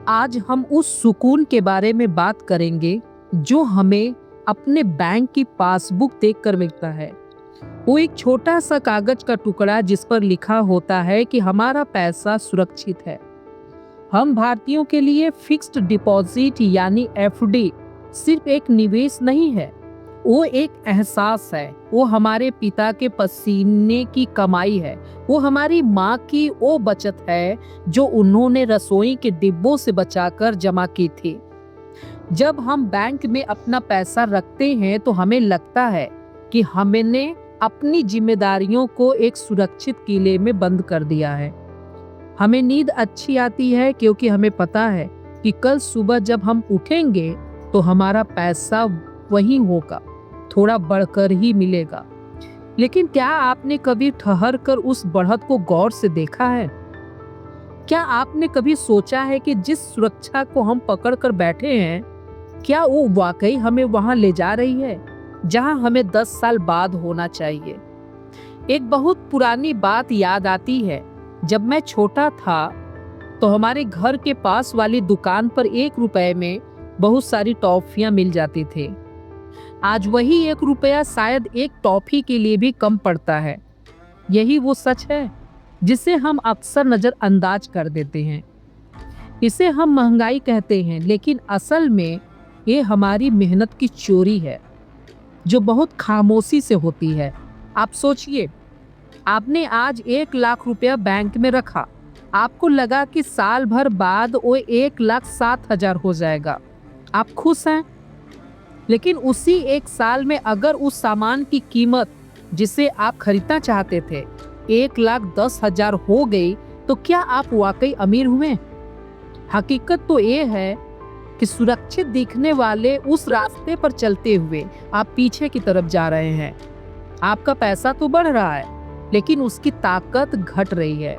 आज हम उस सुकून के बारे में बात करेंगे जो हमें अपने बैंक की पासबुक देखकर मिलता है। वो एक छोटा सा कागज का टुकड़ा जिस पर लिखा होता है कि हमारा पैसा सुरक्षित है। हम भारतीयों के लिए फिक्स्ड डिपॉजिट यानी एफडी सिर्फ एक निवेश नहीं है, वो एक एहसास है। वो हमारे पिता के पसीने की कमाई है। वो हमारी माँ की वो बचत है जो उन्होंने रसोई के डिब्बों से बचाकर जमा की थी। जब हम बैंक में अपना पैसा रखते हैं तो हमें लगता है कि हमने अपनी जिम्मेदारियों को एक सुरक्षित किले में बंद कर दिया है। हमें नींद अच्छी आती है क्योंकि हमें पता है कि कल सुबह जब हम उठेंगे तो हमारा पैसा वही होगा, थोड़ा बढ़कर ही मिलेगा। लेकिन क्या आपने कभी ठहर कर उस बढ़त को गौर से देखा है? क्या आपने कभी सोचा है कि जिस सुरक्षा को हम पकड़ कर बैठे हैं, क्या वो वाकई हमें वहां ले जा रही है जहां हमें 10 साल बाद होना चाहिए? एक बहुत पुरानी बात याद आती है। जब मैं छोटा था तो हमारे घर के पास वाली दुकान पर 1 रुपए में बहुत सारी टॉफियां मिल जाती थी। आज वही 1 रुपया शायद एक टॉफी के लिए भी कम पड़ता है। यही वो सच है जिसे हम अक्सर नजरअंदाज कर देते हैं। इसे हम महंगाई कहते हैं, लेकिन असल में ये हमारी मेहनत की चोरी है जो बहुत खामोशी से होती है। आप सोचिए, आपने आज 1 लाख रुपया बैंक में रखा। आपको लगा कि साल भर बाद वो 1,07,000 हो जाएगा। आप खुश हैं? लेकिन उसी 1 साल में अगर उस सामान की कीमत जिसे आप खरीदना चाहते थे 1,10,000 हो गई तो क्या आप वाकई अमीर हुए? हकीकत तो ये है कि सुरक्षित दिखने वाले उस रास्ते पर चलते हुए आप पीछे की तरफ जा रहे हैं। आपका पैसा तो बढ़ रहा है लेकिन उसकी ताकत घट रही है।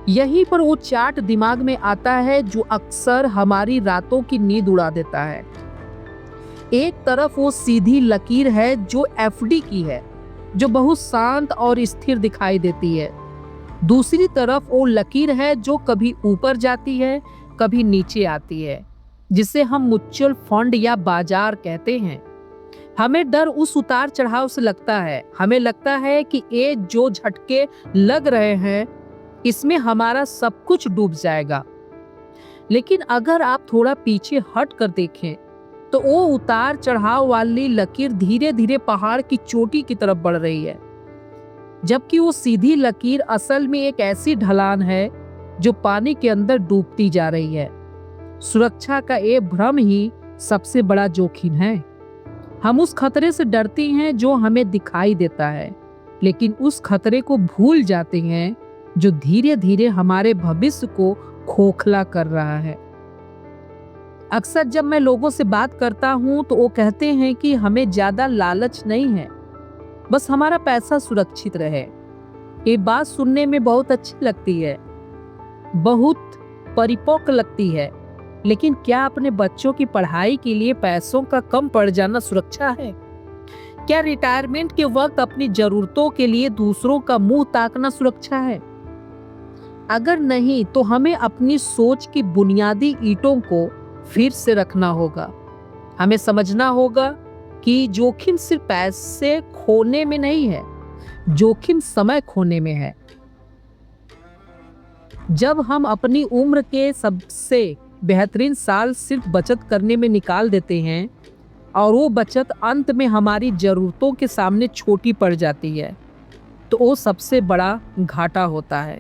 यहीं पर वो चार्ट दिमाग में आता है जो अक्सर हमारी रातों की नींद उड़ा देता है। एक तरफ वो सीधी लकीर है जो एफडी की है, जो बहुत शांत और स्थिर दिखाई देती है। दूसरी तरफ वो लकीर है जो कभी ऊपर जाती है, कभी नीचे आती है, जिसे हम म्यूचुअल फंड या बाजार कहते हैं। हमें डर उस उतार चढ़ाव से लगता है। हमें लगता है कि ये जो झटके लग रहे हैं इसमें हमारा सब कुछ डूब जाएगा। लेकिन अगर आप थोड़ा पीछे हट कर देखें तो वो उतार चढ़ाव वाली लकीर धीरे धीरे पहाड़ की चोटी की तरफ बढ़ रही है, जबकि वो सीधी लकीर असल में एक ऐसी ढलान है जो पानी के अंदर डूबती जा रही है। सुरक्षा का ये भ्रम ही सबसे बड़ा जोखिम है। हम उस खतरे से डरते हैं जो हमें दिखाई देता है, लेकिन उस खतरे को भूल जाते हैं जो धीरे धीरे हमारे भविष्य को खोखला कर रहा है। अक्सर जब मैं लोगों से बात करता हूं तो वो कहते हैं कि हमें ज्यादा लालच नहीं है, बस हमारा पैसा सुरक्षित रहे। ये बात सुनने में बहुत अच्छी लगती है, बहुत परिपक्व लगती है, लेकिन क्या अपने बच्चों की पढ़ाई के लिए पैसों का कम पड़ जाना सुरक्षा है? क्या रिटायरमेंट के वक्त अपनी जरूरतों के लिए दूसरों का मुंह ताकना सुरक्षा है? अगर नहीं तो हमें अपनी सोच की बुनियादी ईंटों को फिर से रखना होगा। हमें समझना होगा कि जोखिम सिर्फ पैसे खोने में नहीं है, जोखिम समय खोने में है। जब हम अपनी उम्र के सबसे बेहतरीन साल सिर्फ बचत करने में निकाल देते हैं और वो बचत अंत में हमारी जरूरतों के सामने छोटी पड़ जाती है, तो वो सबसे बड़ा घाटा होता है।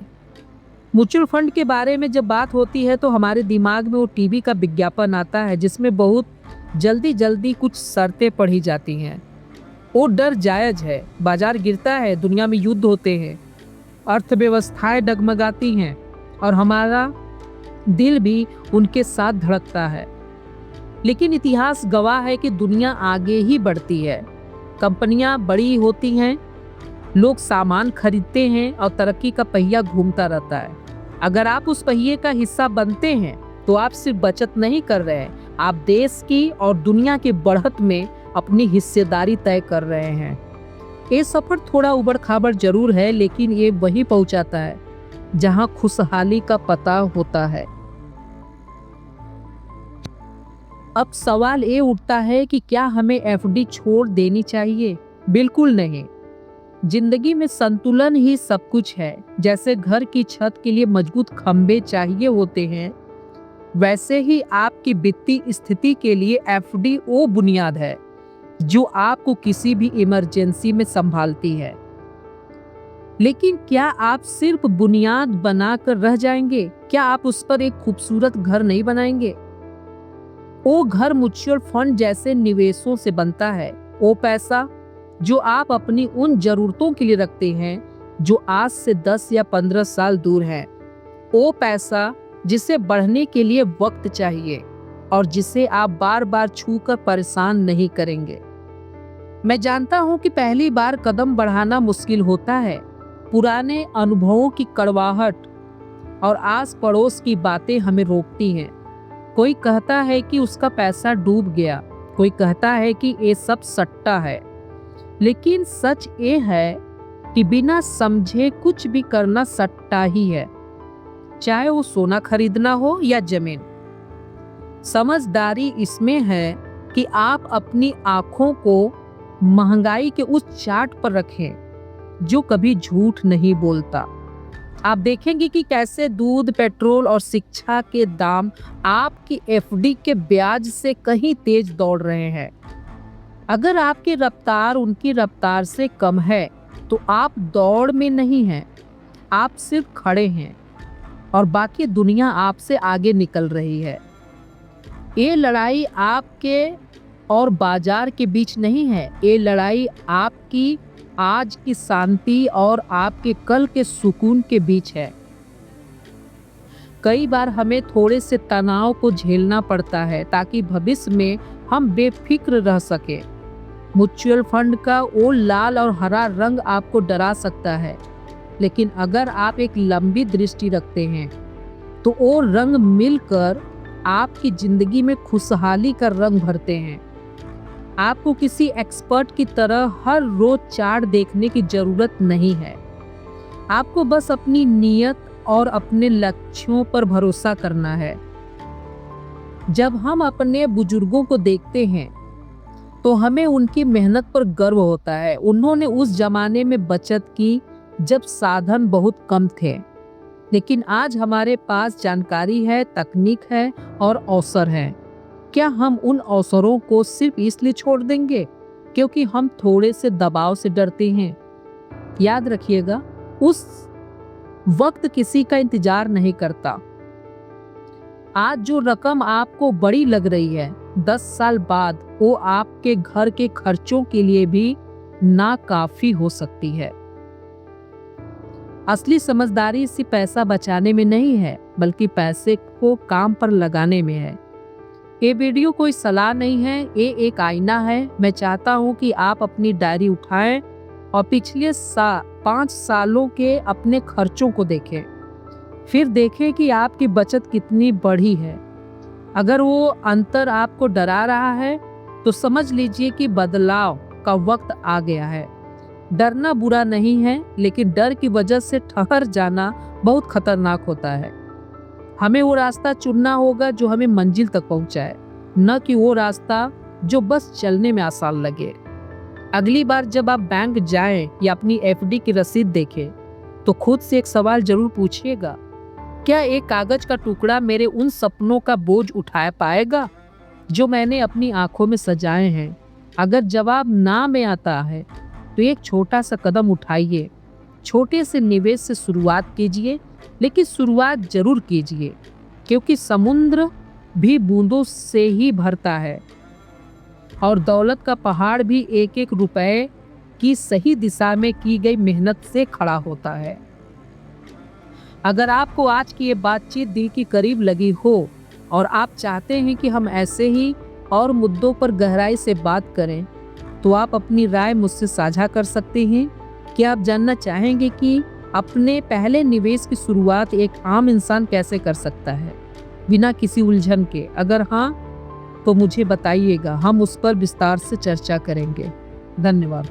म्यूचुअल फंड के बारे में जब बात होती है तो हमारे दिमाग में वो टीवी का विज्ञापन आता है जिसमें बहुत जल्दी जल्दी कुछ शर्तें पढ़ी जाती हैं। वो डर जायज है, बाजार गिरता है, दुनिया में युद्ध होते हैं, अर्थव्यवस्थाएं डगमगाती हैं और हमारा दिल भी उनके साथ धड़कता है। लेकिन इतिहास गवाह है कि दुनिया आगे ही बढ़ती है। कंपनियां बड़ी होती हैं, लोग सामान खरीदते हैं और तरक्की का पहिया घूमता रहता है। अगर आप उस पहिए का हिस्सा बनते हैं तो आप सिर्फ बचत नहीं कर रहे हैं, आप देश की और दुनिया की बढ़त में अपनी हिस्सेदारी तय कर रहे हैं। ये सफर थोड़ा उबड़ खाबड़ जरूर है, लेकिन ये वही पहुंचाता है जहां खुशहाली का पता होता है। अब सवाल ये उठता है कि क्या हमें एफडी छोड़ देनी चाहिए? बिल्कुल नहीं। जिंदगी में संतुलन ही सब कुछ है। जैसे घर की छत के लिए मजबूत खंभे चाहिए होते हैं, वैसे ही आपकी वित्तीय स्थिति के लिए एफडी वो बुनियाद है जो आपको किसी भी इमरजेंसी में संभालती है। लेकिन क्या आप सिर्फ बुनियाद बनाकर रह जाएंगे? क्या आप उस पर एक खूबसूरत घर नहीं बनाएंगे? वो घर म्यूचुअल फंड जैसे निवेशों से बनता है। वो पैसा जो आप अपनी उन जरूरतों के लिए रखते हैं जो आज से 10 या 15 साल दूर है। वो पैसा जिसे बढ़ने के लिए वक्त चाहिए और जिसे आप बार बार छूकर परेशान नहीं करेंगे। मैं जानता हूं कि पहली बार कदम बढ़ाना मुश्किल होता है। पुराने अनुभवों की कड़वाहट और आस पड़ोस की बातें हमें रोकती हैं। कोई कहता है कि उसका पैसा डूब गया, कोई कहता है कि ये सब सट्टा है। लेकिन सच ये है कि बिना समझे कुछ भी करना सट्टा ही है, चाहे वो सोना खरीदना हो या जमीन। समझदारी इसमें है कि आप अपनी आंखों को महंगाई के उस चार्ट पर रखें जो कभी झूठ नहीं बोलता। आप देखेंगे कि कैसे दूध, पेट्रोल और शिक्षा के दाम आपकी एफडी के ब्याज से कहीं तेज दौड़ रहे हैं। अगर आपकी रफ्तार उनकी रफ्तार से कम है तो आप दौड़ में नहीं हैं, आप सिर्फ खड़े हैं और बाकी दुनिया आपसे आगे निकल रही है। ये लड़ाई आपके और बाजार के बीच नहीं है, ये लड़ाई आपकी आज की शांति और आपके कल के सुकून के बीच है। कई बार हमें थोड़े से तनाव को झेलना पड़ता है ताकि भविष्य में हम बेफिक्र रह सके। म्यूचुअल फंड का वो लाल और हरा रंग आपको डरा सकता है, लेकिन अगर आप एक लंबी दृष्टि रखते हैं तो वो रंग मिलकर आपकी जिंदगी में खुशहाली का रंग भरते हैं। आपको किसी एक्सपर्ट की तरह हर रोज चार्ट देखने की जरूरत नहीं है। आपको बस अपनी नीयत और अपने लक्ष्यों पर भरोसा करना है। जब हम अपने बुजुर्गों को देखते हैं तो हमें उनकी मेहनत पर गर्व होता है। उन्होंने उस जमाने में बचत की जब साधन बहुत कम थे, लेकिन आज हमारे पास जानकारी है, तकनीक है और अवसर है। क्या हम उन अवसरों को सिर्फ इसलिए छोड़ देंगे क्योंकि हम थोड़े से दबाव से डरते हैं? याद रखिएगा, उस वक्त किसी का इंतजार नहीं करता। आज जो रकम आपको बड़ी लग रही है, 10 साल बाद वो आपके घर के खर्चों के लिए भी नाकाफी हो सकती है। असली समझदारी सिर्फ पैसा बचाने में नहीं है, बल्कि पैसे को काम पर लगाने में है। ये वीडियो कोई सलाह नहीं है, ये एक आईना है। मैं चाहता हूँ कि आप अपनी डायरी उठाएं और पिछले 5 सालों के अपने खर्चों को देखें। फिर देखें कि आपकी बचत कितनी बढ़ी है। अगर वो अंतर आपको डरा रहा है तो समझ लीजिए कि बदलाव का वक्त आ गया है। डरना बुरा नहीं है, लेकिन डर की वजह से ठहर जाना बहुत खतरनाक होता है। हमें वो रास्ता चुनना होगा जो हमें मंजिल तक पहुंचाए, न कि वो रास्ता जो बस चलने में आसान लगे। अगली बार जब आप बैंक जाएं या अपनी एफडी की रसीद देखें तो खुद से एक सवाल जरूर पूछिएगा, क्या एक कागज का टुकड़ा मेरे उन सपनों का बोझ उठा पाएगा जो मैंने अपनी आंखों में सजाए हैं? अगर जवाब ना में आता है तो एक छोटा सा कदम उठाइए। छोटे से निवेश से शुरुआत कीजिए, लेकिन शुरुआत जरूर कीजिए, क्योंकि समुद्र भी बूंदों से ही भरता है और दौलत का पहाड़ भी एक एक रुपए की सही दिशा में की गई मेहनत से खड़ा होता है। अगर आपको आज की ये बातचीत दिल के करीब लगी हो और आप चाहते हैं कि हम ऐसे ही और मुद्दों पर गहराई से बात करें, तो आप अपनी राय मुझसे साझा कर सकते हैं। क्या आप जानना चाहेंगे कि अपने पहले निवेश की शुरुआत एक आम इंसान कैसे कर सकता है बिना किसी उलझन के? अगर हाँ, तो मुझे बताइएगा, हम उस पर विस्तार से चर्चा करेंगे। धन्यवाद।